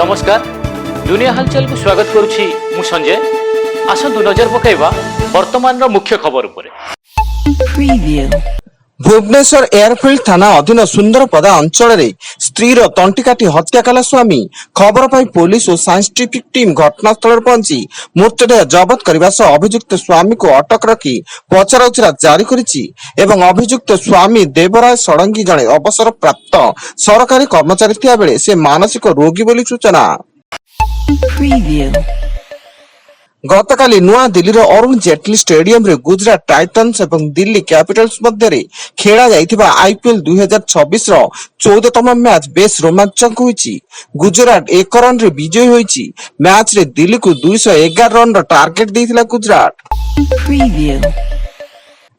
नमस्कार दुनिया हलचल को स्वागत करुछि मु संजय। आसतु नजर पकाइबा वर्तमान मुख्य खबर उपरे। भुवनेश्वर एयरफील्ड थाना अधीन सुंदरपदा अंचल स्त्रीर तंटी काटी हत्या कला स्वामी। खबर पाई पुलिस और साइंटिफिक टीम घटनास्थल पहुंची मृतदेह जबत करने सह अभियुक्त स्वामी को अटक रखी पचराउचरा जारी करिछि एवं अभियुक्त स्वामी देवराय षडंगी जड़े अवसर प्राप्त सरकारी कर्मचारी थिया बेले से मानसिक रोगी बोली सूचना। गतकाली नुआ दिल्लीर अरुण जेटली स्टेडियम रे गुजरात टाइटन्स एवं दिल्ली कैपिटल्स मध्य खेला जाइथिबा आईपीएल 2026 रो 14तम मैच बेस रोमांचक होईछि। गुजरात 1 रन रे विजयी होईछि। मैच रे दिल्ली को 211 रन रो टार्गेट देइथिला गुजरात।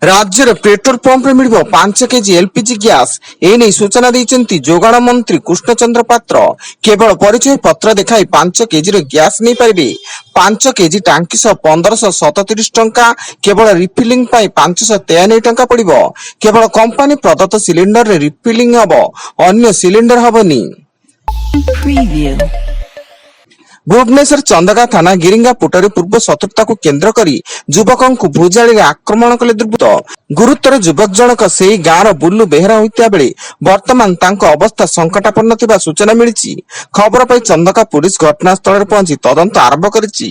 राज्य रे पेट्रोल पंप रे मिलिबो 5 केजी एलपीजी गैस एने सूचना दैचंती जोगाण मंत्री कृष्णचंद्र पात्र। केवल परिचय पत्र देखाई 5 केजी रे गैस नहीं पारिबे। 5 केजी टांकी सह 1537 टंका, केवल रिफिलिंग पाई 593 टंका पड़िबो। केवल कंपनी प्रदत्त सिलिंडर रे रिफिलिंग हबो, अन्य सिलिंडर हबनी। भुवनेश्वर चंदगा थाना गिरिंगा पुटरे पूर्व शत्रुता को केंद्र करी युवकों को भुजाली आक्रमण कले दुर्बृत्त। गुरुतर युवक जनक सेही गाँव बुल्लू बेहरा होइता बेले वर्तमान तांको अवस्था संकटापन्न थिबा सूचना मिलिछि। खबर पाई चंदका पुलिस घटनास्थल रे पहुंची तदंत आरंभ करिछि।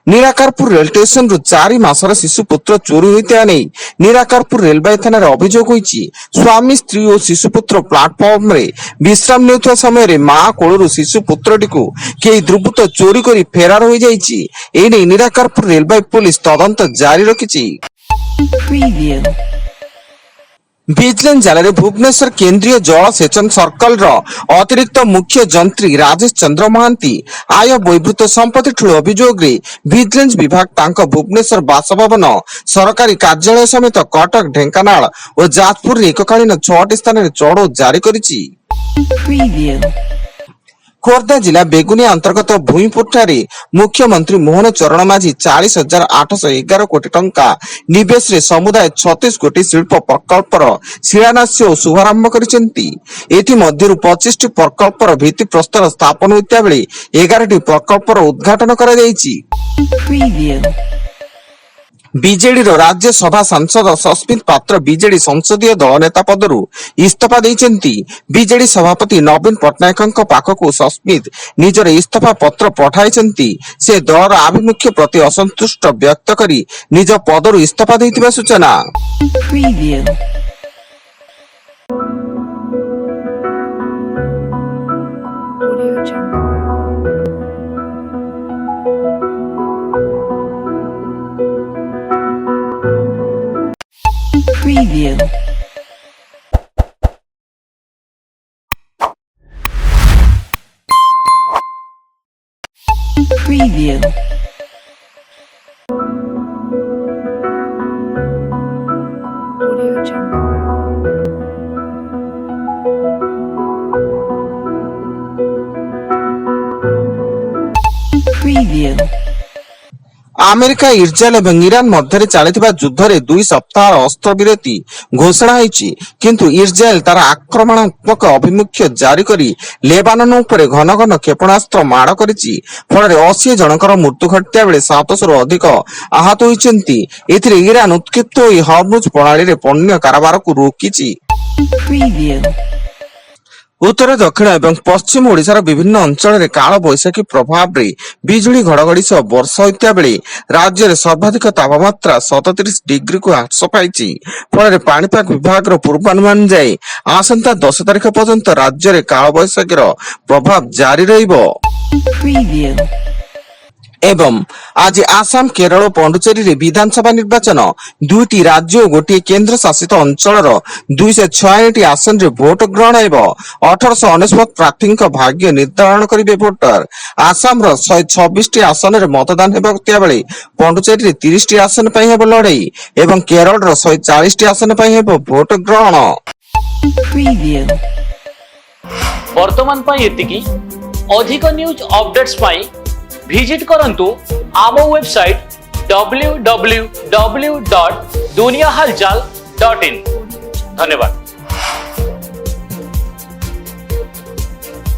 निराकारपुर रेल स्टेशन रु 4 मासर शिशु पुत्र चोरी होइता नै निराकारपुर रेलवे थाना रे अभियोग होईछि। स्वामी स्त्री और शिशु पुत्र प्लाटफॉर्म रे विश्राम नेउथवा समय रे मां कोळरु शिशु पुत्रटी को केही दुर्बृत्त चोरी करी फेरार होई जाईछि। एने निराकारपुर रेलवे पुलिस तदंत जारी रखिछि। विजिलेंस जाल भुवनेश्वर केंद्रीय जल सेचन सर्कल अतिरिक्त मुख्य जंत्री राजेश चंद्र महांती आय बहिर्भूत संपत्ति ठूल अभियोग रे विजिलेंस विभाग तांको भुवनेश्वर बासभवन सरकारी कार्यालय समेत कटक ढेंकानाल और जाजपुर एककालीन 6टी स्थान रे चढ़ाऊ जारी करिछि। खोर्धा जिला बेगुनिया अंतर्गत भूईपुर ठारे मुख्यमंत्री मोहन चरण माझी 40,811 कोटी टंका निवेश रे समुदाय 36 कोटी शिल्प प्रकल्पर शिलान्यास और शुभारंभ करिसेंती। एथि मध्यरु 25टी प्रकल्पर भित्ति प्रस्तर स्थापन होइता बेले 11टी प्रकल्पर उद्घाटन करा जायछि। बीजेडी राज्य सभा सांसद सस्मित पात्र बीजेडी संसदीय दल नेता पदरु इस्तीफा देइचंती। बीजेडी सभापति नवीन पट्टनायक पाखकु सस्मित निजर इस्तीफा पत्र पठाइचंती। से दलर आभिमुख्य प्रति असंतुष्ट व्यक्त करी निज पदरु इस्तीफा देइतिबा सूचना। Preview. Preview. Audio Jungle. Preview. America Israel एवं ईरान मध्य चलता युद्ध रे 2 सप्ताह अस्त्रविरति घोषणा होईछि, किंतु इस्राएल तार आक्रमणात्मक अभिमुख्य जारी करी लेबानन उपरे घन घन क्षेपणास्त्र माड़ करिछि। फल 80 जनकर मृत्यु घटिया बेले 700 रु अधिक आहत होइछन्ति। एथिरे ईरान उत्क्षिप्त होई हर्मुज प्रणाली रे पण्य कारोबार को रोकिछि। उत्तर दक्षिण एवं पश्चिम ओडिशार विभिन्न अंचल में काल बैशाखी प्रभाव रे बिजुली घड़घड़ी सह वर्षा होइता बेले राज्य में सर्वाधिक तापमात्रा 37 डिग्री को ह्रास पाइछि। फल पाणीपाग विभाग पूर्वानुमान जाए आसंता 10 तारिख पर्यंत राज्य में काल बैशाखी प्रभाव जारी रहिबो। ଏବଂ ଆଜି ଆସାମ କେରଳ ପଣ୍ଡୁଚେରୀରେ ବିଧାନସଭା ନିର୍ବାଚନ, 2ଟି ରାଜ୍ୟ ଓ ଗୋଟିଏ କେନ୍ଦ୍ର ଶାସିତ ଅଞ୍ଚଳର 256ଟି ଆସନରେ ଭୋଟ ଗ୍ରହଣ ହେବ। 1899 ପ୍ରାର୍ଥୀଙ୍କ ଭାଗ୍ୟ ନିର୍ଦ୍ଧାରଣ କରିବେ ଭୋଟର। ଆସାମର 126ଟି ଆସନରେ ମତଦାନ ହେବାକୁ ଥିବାବେଳେ ପଣ୍ଡୁଚେରୀରେ 30ଟି ଆସନ ପାଇଁ ହେବ ଲଢେଇ ଏବଂ କେରଳର 140ଟି ଆସନ ପାଇଁ ହେବ ଭୋଟ ଗ୍ରହଣ। ବର୍ତ୍ତମାନ ପାଇଁ ଏତିକି। ଅଧିକ ନ୍ୟୁଜ ଅପଡେଟ୍ସ ପାଇଁ ଭିଜିଟ୍ କରନ୍ତୁ ଆମ ୱେବସାଇଟ୍ www.duniahalchal.in। ଧନ୍ୟବାଦ।